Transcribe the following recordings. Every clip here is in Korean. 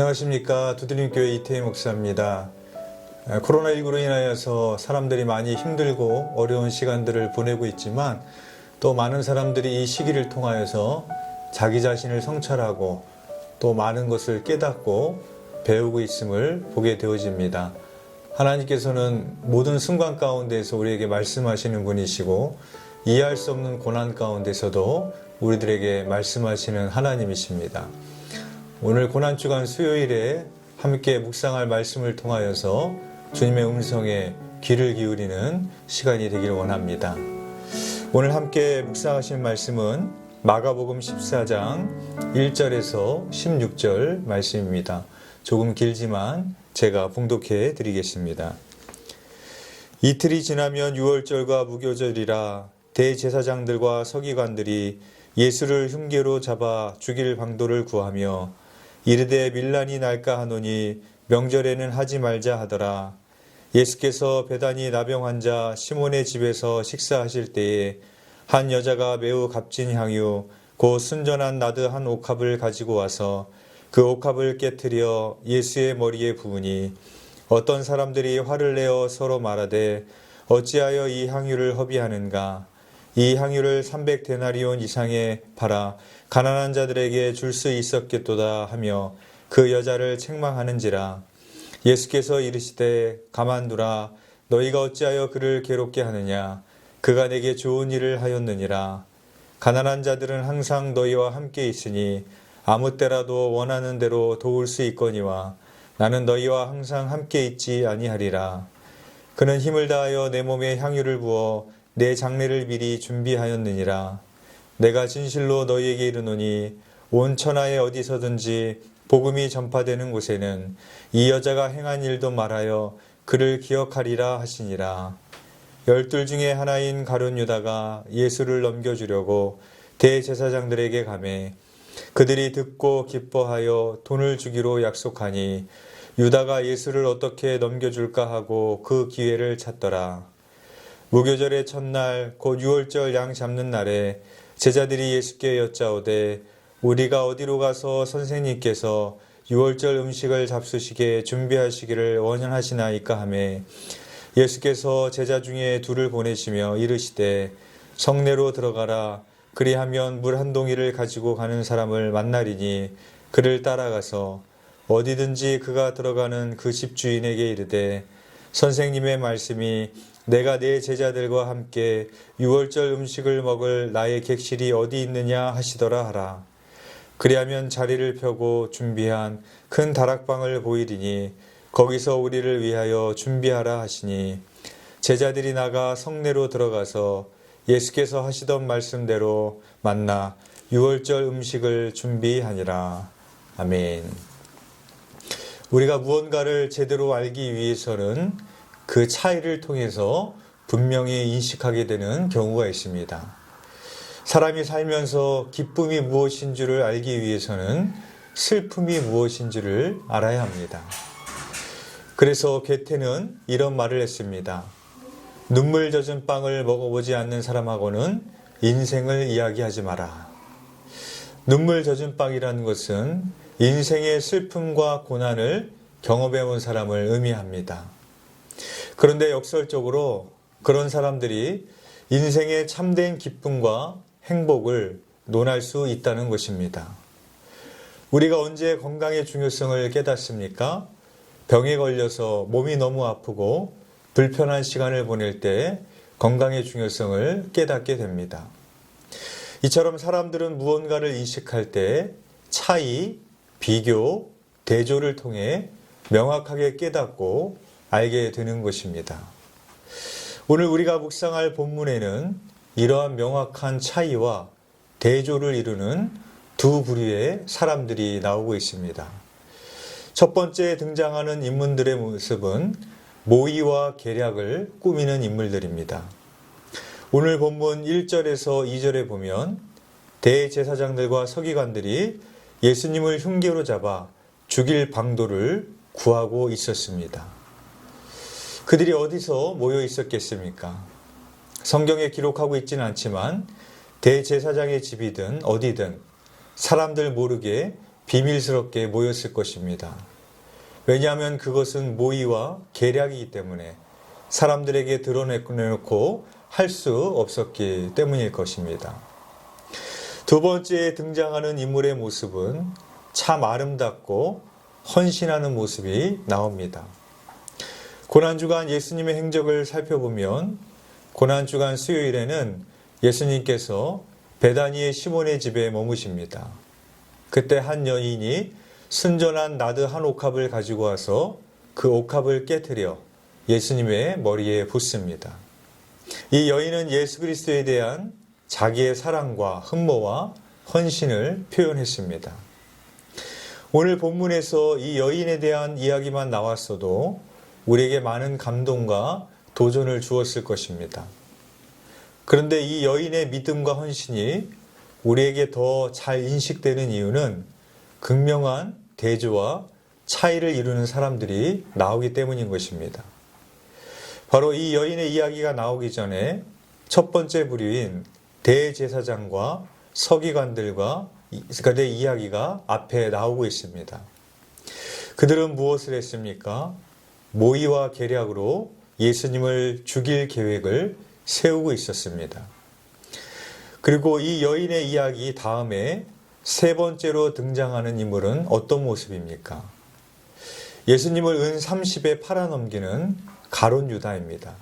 안녕하십니까. 두드림교회 이태희 목사입니다. 코로나19로 인하여서 사람들이 많이 힘들고 어려운 시간들을 보내고 있지만 또 많은 사람들이 이 시기를 통하여서 자기 자신을 성찰하고 또 많은 것을 깨닫고 배우고 있음을 보게 되어집니다. 하나님께서는 모든 순간 가운데서 우리에게 말씀하시는 분이시고 이해할 수 없는 고난 가운데서도 우리들에게 말씀하시는 하나님이십니다. 오늘 고난주간 수요일에 함께 묵상할 말씀을 통하여서 주님의 음성에 귀를 기울이는 시간이 되기를 원합니다. 오늘 함께 묵상하실 말씀은 마가복음 14장 1절에서 16절 말씀입니다. 조금 길지만 제가 봉독해 드리겠습니다. 이틀이 지나면 유월절과 무교절이라 대제사장들과 서기관들이 예수를 흉계로 잡아 죽일 방도를 구하며 이르되 밀란이 날까 하노니 명절에는 하지 말자 하더라. 예수께서 베다니 나병 환자 시몬의 집에서 식사하실 때에 한 여자가 매우 값진 향유 곧 순전한 나드 한 옥합을 가지고 와서 그 옥합을 깨트려 예수의 머리에 부으니 어떤 사람들이 화를 내어 서로 말하되 어찌하여 이 향유를 허비하는가. 이 향유를 300데나리온 이상에 팔아 가난한 자들에게 줄 수 있었겠도다 하며 그 여자를 책망하는지라. 예수께서 이르시되 가만두라. 너희가 어찌하여 그를 괴롭게 하느냐. 그가 내게 좋은 일을 하였느니라. 가난한 자들은 항상 너희와 함께 있으니 아무 때라도 원하는 대로 도울 수 있거니와 나는 너희와 항상 함께 있지 아니하리라. 그는 힘을 다하여 내 몸에 향유를 부어 내 장례를 미리 준비하였느니라. 내가 진실로 너희에게 이르노니 온 천하에 어디서든지 복음이 전파되는 곳에는 이 여자가 행한 일도 말하여 그를 기억하리라 하시니라. 12 중에 하나인 가룟 유다가 예수를 넘겨주려고 대제사장들에게 가매 그들이 듣고 기뻐하여 돈을 주기로 약속하니 유다가 예수를 어떻게 넘겨줄까 하고 그 기회를 찾더라. 무교절의 첫날 곧 유월절 양 잡는 날에 제자들이 예수께 여짜오되 우리가 어디로 가서 선생님께서 유월절 음식을 잡수시게 준비하시기를 원하시나이까 하매 예수께서 제자 중에 둘을 보내시며 이르시되 성내로 들어가라. 그리하면 물 한 동이를 가지고 가는 사람을 만나리니 그를 따라가서 어디든지 그가 들어가는 그 집 주인에게 이르되 선생님의 말씀이 내가 내 제자들과 함께 유월절 음식을 먹을 나의 객실이 어디 있느냐 하시더라 하라. 그리하면 자리를 펴고 준비한 큰 다락방을 보이리니 거기서 우리를 위하여 준비하라 하시니 제자들이 나가 성내로 들어가서 예수께서 하시던 말씀대로 만나 유월절 음식을 준비하니라. 아멘. 우리가 무언가를 제대로 알기 위해서는 그 차이를 통해서 분명히 인식하게 되는 경우가 있습니다. 사람이 살면서 기쁨이 무엇인 줄을 알기 위해서는 슬픔이 무엇인 줄을 알아야 합니다. 그래서 괴테는 이런 말을 했습니다. 눈물 젖은 빵을 먹어보지 않는 사람하고는 인생을 이야기하지 마라. 눈물 젖은 빵이라는 것은 인생의 슬픔과 고난을 경험해 본 사람을 의미합니다. 그런데 역설적으로 그런 사람들이 인생의 참된 기쁨과 행복을 논할 수 있다는 것입니다. 우리가 언제 건강의 중요성을 깨닫습니까? 병에 걸려서 몸이 너무 아프고 불편한 시간을 보낼 때 건강의 중요성을 깨닫게 됩니다. 이처럼 사람들은 무언가를 인식할 때 차이, 비교, 대조를 통해 명확하게 깨닫고 알게 되는 것입니다. 오늘 우리가 묵상할 본문에는 이러한 명확한 차이와 대조를 이루는 두 부류의 사람들이 나오고 있습니다. 첫 번째 등장하는 인물들의 모습은 모의와 계략을 꾸미는 인물들입니다. 오늘 본문 1절에서 2절에 보면 대제사장들과 서기관들이 예수님을 흉계로 잡아 죽일 방도를 구하고 있었습니다. 그들이 어디서 모여 있었겠습니까? 성경에 기록하고 있지는 않지만 대제사장의 집이든 어디든 사람들 모르게 비밀스럽게 모였을 것입니다. 왜냐하면 그것은 모의와 계략이기 때문에 사람들에게 드러내놓고 할 수 없었기 때문일 것입니다. 두 번째 등장하는 인물의 모습은 참 아름답고 헌신하는 모습이 나옵니다. 고난주간 예수님의 행적을 살펴보면 고난주간 수요일에는 예수님께서 베다니의 시몬의 집에 머무십니다. 그때 한 여인이 순전한 나드 한 옥합을 가지고 와서 그 옥합을 깨트려 예수님의 머리에 붓습니다. 이 여인은 예수 그리스도에 대한 자기의 사랑과 흠모와 헌신을 표현했습니다. 오늘 본문에서 이 여인에 대한 이야기만 나왔어도 우리에게 많은 감동과 도전을 주었을 것입니다. 그런데 이 여인의 믿음과 헌신이 우리에게 더 잘 인식되는 이유는 극명한 대조와 차이를 이루는 사람들이 나오기 때문인 것입니다. 바로 이 여인의 이야기가 나오기 전에 첫 번째 부류인 대제사장과 서기관들과 그들의 이야기가 앞에 나오고 있습니다. 그들은 무엇을 했습니까? 모의와 계략으로 예수님을 죽일 계획을 세우고 있었습니다. 그리고 이 여인의 이야기 다음에 세 번째로 등장하는 인물은 어떤 모습입니까? 예수님을 은 30에 팔아넘기는 가룟 유다입니다.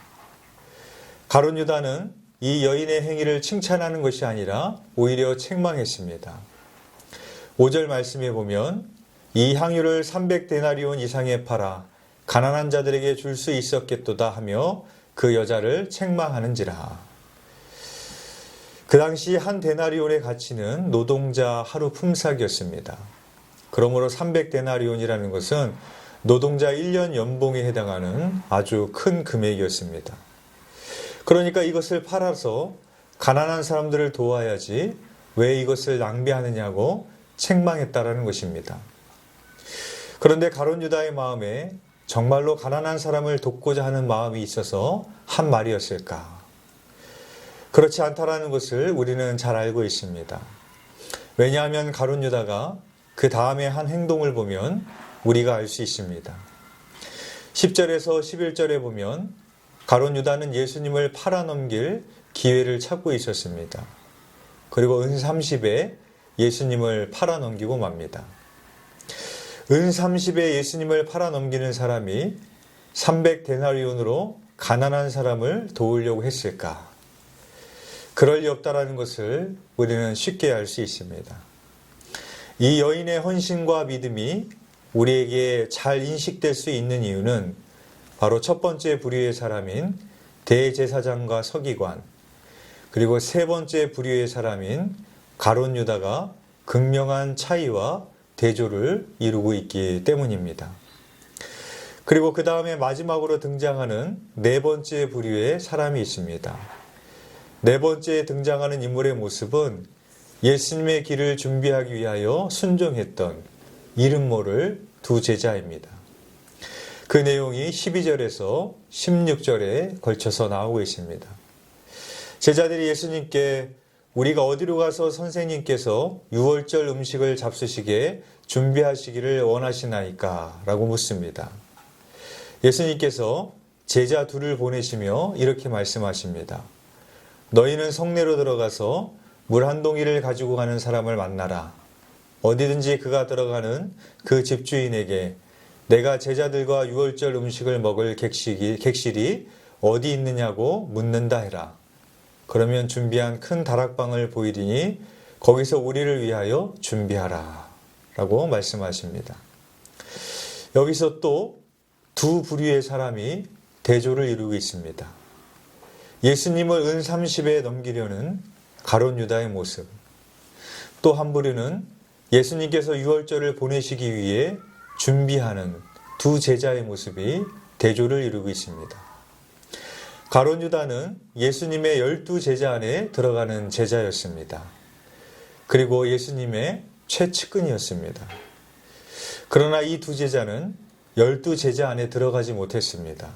가룟 유다는 이 여인의 행위를 칭찬하는 것이 아니라 오히려 책망했습니다. 5절 말씀에 보면 이 향유를 300데나리온 이상에 팔아 가난한 자들에게 줄 수 있었겠도다 하며 그 여자를 책망하는지라. 그 당시 한 데나리온의 가치는 노동자 하루 품삯이었습니다. 그러므로 300데나리온이라는 것은 노동자 1년 연봉에 해당하는 아주 큰 금액이었습니다. 그러니까 이것을 팔아서 가난한 사람들을 도와야지 왜 이것을 낭비하느냐고 책망했다라는 것입니다. 그런데 가룟 유다의 마음에 정말로 가난한 사람을 돕고자 하는 마음이 있어서 한 말이었을까? 그렇지 않다라는 것을 우리는 잘 알고 있습니다. 왜냐하면 가룟 유다가 그 다음에 한 행동을 보면 우리가 알 수 있습니다. 10절에서 11절에 보면 가룟 유다는 예수님을 팔아넘길 기회를 찾고 있었습니다. 그리고 은 30에 예수님을 팔아넘기고 맙니다. 은 30에 예수님을 팔아넘기는 사람이 300데나리온으로 가난한 사람을 도우려고 했을까? 그럴 리 없다라는 것을 우리는 쉽게 알 수 있습니다. 이 여인의 헌신과 믿음이 우리에게 잘 인식될 수 있는 이유는 바로 첫 번째 부류의 사람인 대제사장과 서기관, 그리고 세 번째 부류의 사람인 가룟 유다가 극명한 차이와 대조를 이루고 있기 때문입니다. 그리고 그 다음에 마지막으로 등장하는 네 번째 부류의 사람이 있습니다. 네 번째 등장하는 인물의 모습은 예수님의 길을 준비하기 위하여 순종했던 이름 모를 두 제자입니다. 그 내용이 12절에서 16절에 걸쳐서 나오고 있습니다. 제자들이 예수님께 우리가 어디로 가서 선생님께서 유월절 음식을 잡수시게 준비하시기를 원하시나이까? 라고 묻습니다. 예수님께서 제자 둘을 보내시며 이렇게 말씀하십니다. 너희는 성내로 들어가서 물 한 동이를 가지고 가는 사람을 만나라. 어디든지 그가 들어가는 그 집주인에게 내가 제자들과 유월절 음식을 먹을 객실이 어디 있느냐고 묻는다 해라. 그러면 준비한 큰 다락방을 보이리니 거기서 우리를 위하여 준비하라. 라고 말씀하십니다. 여기서 또 두 부류의 사람이 대조를 이루고 있습니다. 예수님을 은 30에 넘기려는 가룟 유다의 모습, 또 한 부류는 예수님께서 유월절을 보내시기 위해 준비하는 두 제자의 모습이 대조를 이루고 있습니다. 가룟 유다는 예수님의 12제자 안에 들어가는 제자였습니다. 그리고 예수님의 최측근이었습니다. 그러나 이 두 제자는 12제자 안에 들어가지 못했습니다.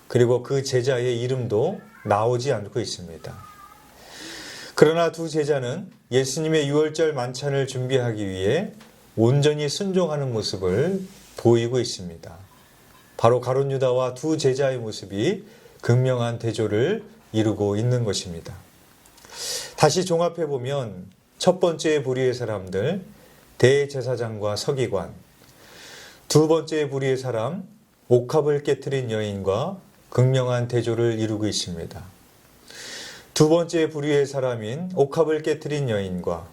그리고 그 제자의 이름도 나오지 않고 있습니다. 그러나 두 제자는 예수님의 유월절 만찬을 준비하기 위해 온전히 순종하는 모습을 보이고 있습니다. 바로 가룟 유다와 두 제자의 모습이 극명한 대조를 이루고 있는 것입니다. 다시 종합해 보면 첫 번째 불의의 사람들, 대제사장과 서기관, 두 번째 불의의 사람, 옥합을 깨트린 여인과 극명한 대조를 이루고 있습니다. 두 번째 불의의 사람인 옥합을 깨트린 여인과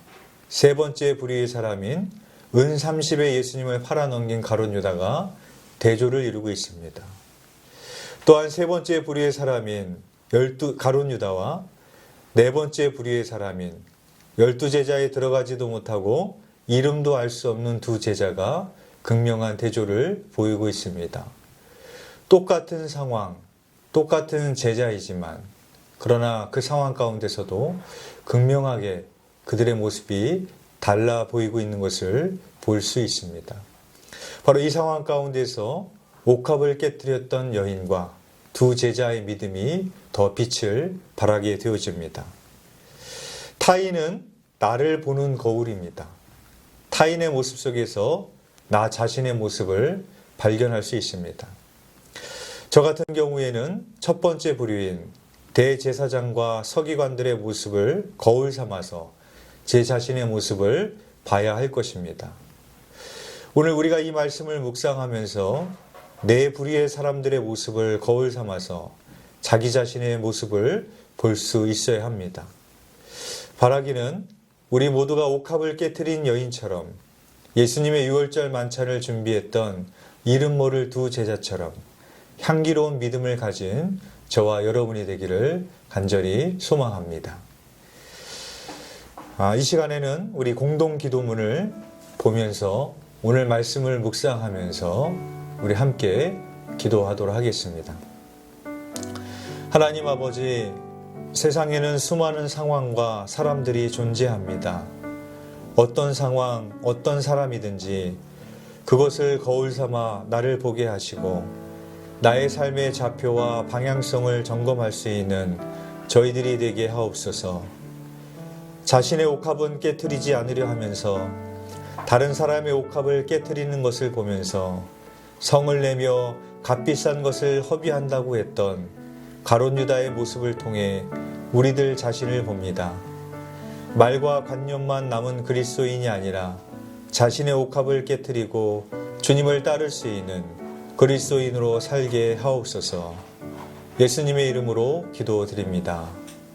세 번째 불의의 사람인 은 30에 예수님을 팔아넘긴 가룟 유다가 대조를 이루고 있습니다. 또한 세 번째 불의의 사람인 가룟 유다와 네 번째 불의의 사람인 12제자에 들어가지도 못하고 이름도 알 수 없는 두 제자가 극명한 대조를 보이고 있습니다. 똑같은 상황, 똑같은 제자이지만 그러나 그 상황 가운데서도 극명하게 그들의 모습이 달라 보이고 있는 것을 볼 수 있습니다. 바로 이 상황 가운데서 옥합을 깨뜨렸던 여인과 두 제자의 믿음이 더 빛을 발하게 되어집니다. 타인은 나를 보는 거울입니다. 타인의 모습 속에서 나 자신의 모습을 발견할 수 있습니다. 저 같은 경우에는 첫 번째 불효인 대제사장과 서기관들의 모습을 거울 삼아서 제 자신의 모습을 봐야 할 것입니다. 오늘 우리가 이 말씀을 묵상하면서 내 불의의 사람들의 모습을 거울 삼아서 자기 자신의 모습을 볼 수 있어야 합니다. 바라기는 우리 모두가 옥합을 깨트린 여인처럼 예수님의 유월절 만찬을 준비했던 이름 모를 두 제자처럼 향기로운 믿음을 가진 저와 여러분이 되기를 간절히 소망합니다. 이 시간에는 우리 공동 기도문을 보면서 오늘 말씀을 묵상하면서 우리 함께 기도하도록 하겠습니다. 하나님 아버지, 세상에는 수많은 상황과 사람들이 존재합니다. 어떤 상황, 어떤 사람이든지 그것을 거울 삼아 나를 보게 하시고 나의 삶의 좌표와 방향성을 점검할 수 있는 저희들이 되게 하옵소서. 자신의 옥합은 깨트리지 않으려 하면서 다른 사람의 옥합을 깨트리는 것을 보면서 성을 내며 값비싼 것을 허비한다고 했던 가룟 유다의 모습을 통해 우리들 자신을 봅니다. 말과 관념만 남은 그리스도인이 아니라 자신의 옥합을 깨트리고 주님을 따를 수 있는 그리스도인으로 살게 하옵소서. 예수님의 이름으로 기도드립니다.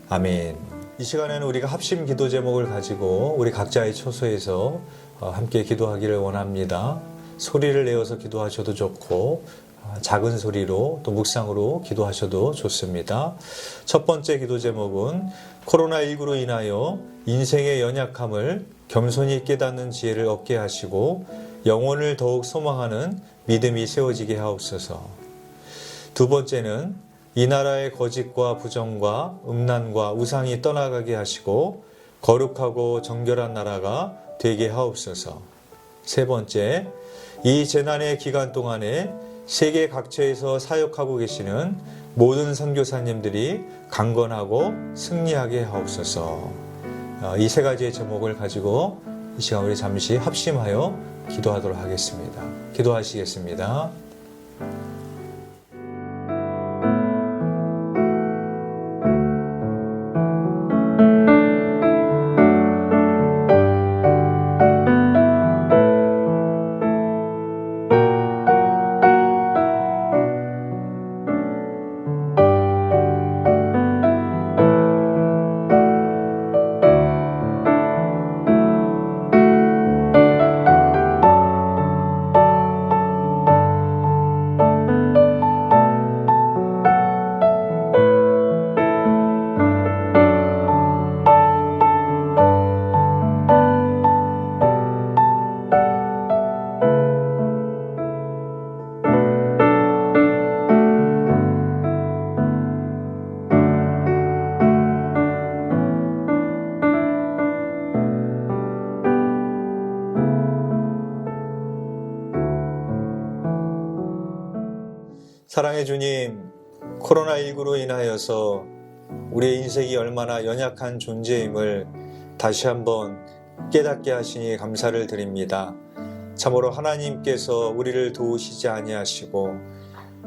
아멘. 이 시간에는 우리가 합심 기도 제목을 가지고 우리 각자의 처소에서 함께 기도하기를 원합니다. 소리를 내어서 기도하셔도 좋고 작은 소리로 또 묵상으로 기도하셔도 좋습니다. 첫 번째 기도 제목은 코로나19로 인하여 인생의 연약함을 겸손히 깨닫는 지혜를 얻게 하시고 영혼을 더욱 소망하는 믿음이 세워지게 하옵소서. 두 번째는 이 나라의 거짓과 부정과 음란과 우상이 떠나가게 하시고 거룩하고 정결한 나라가 되게 하옵소서. 세 번째, 이 재난의 기간 동안에 세계 각처에서 사역하고 계시는 모든 선교사님들이 강건하고 승리하게 하옵소서. 이 세 가지의 제목을 가지고 이 시간 우리 잠시 합심하여 기도하도록 하겠습니다. 기도하시겠습니다. 사랑의 주님, 코로나19로 인하여서 우리의 인생이 얼마나 연약한 존재임을 다시 한번 깨닫게 하시니 감사를 드립니다. 참으로 하나님께서 우리를 도우시지 아니하시고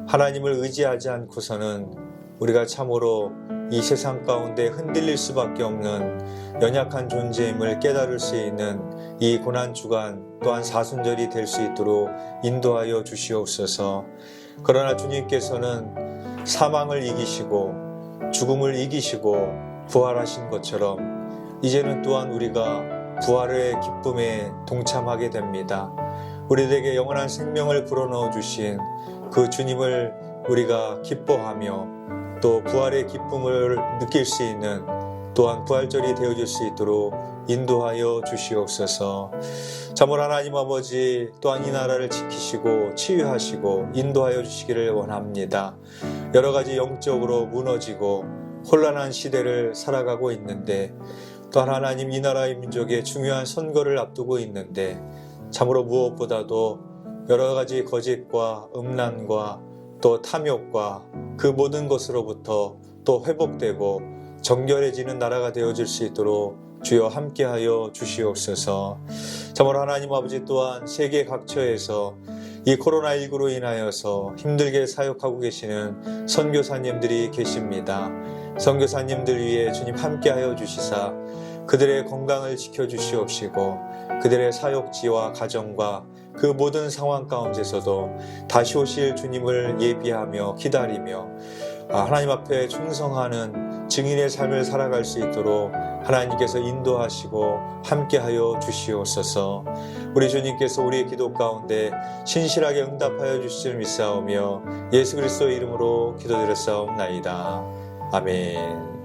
하나님을 의지하지 않고서는 우리가 참으로 이 세상 가운데 흔들릴 수밖에 없는 연약한 존재임을 깨달을 수 있는 이 고난주간 또한 사순절이 될 수 있도록 인도하여 주시옵소서. 그러나 주님께서는 사망을 이기시고 죽음을 이기시고 부활하신 것처럼 이제는 또한 우리가 부활의 기쁨에 동참하게 됩니다. 우리에게 영원한 생명을 불어넣어 주신 그 주님을 우리가 기뻐하며 또 부활의 기쁨을 느낄 수 있는 또한 부활절이 되어질 수 있도록 인도하여 주시옵소서. 참으로 하나님 아버지 또한 이 나라를 지키시고 치유하시고 인도하여 주시기를 원합니다. 여러 가지 영적으로 무너지고 혼란한 시대를 살아가고 있는데 또한 하나님 이 나라의 민족의 중요한 선거를 앞두고 있는데 참으로 무엇보다도 여러 가지 거짓과 음란과 또 탐욕과 그 모든 것으로부터 또 회복되고 정결해지는 나라가 되어질 수 있도록 주여 함께하여 주시옵소서. 참으로 하나님 아버지 또한 세계 각처에서 이 코로나19로 인하여서 힘들게 사역하고 계시는 선교사님들이 계십니다. 선교사님들 위해 주님 함께하여 주시사 그들의 건강을 지켜주시옵시고 그들의 사역지와 가정과 그 모든 상황 가운데서도 다시 오실 주님을 예비하며 기다리며 하나님 앞에 충성하는 증인의 삶을 살아갈 수 있도록 하나님께서 인도하시고 함께하여 주시옵소서. 우리 주님께서 우리의 기도 가운데 신실하게 응답하여 주실 믿사오며 예수 그리스도의 이름으로 기도드렸사옵나이다. 아멘.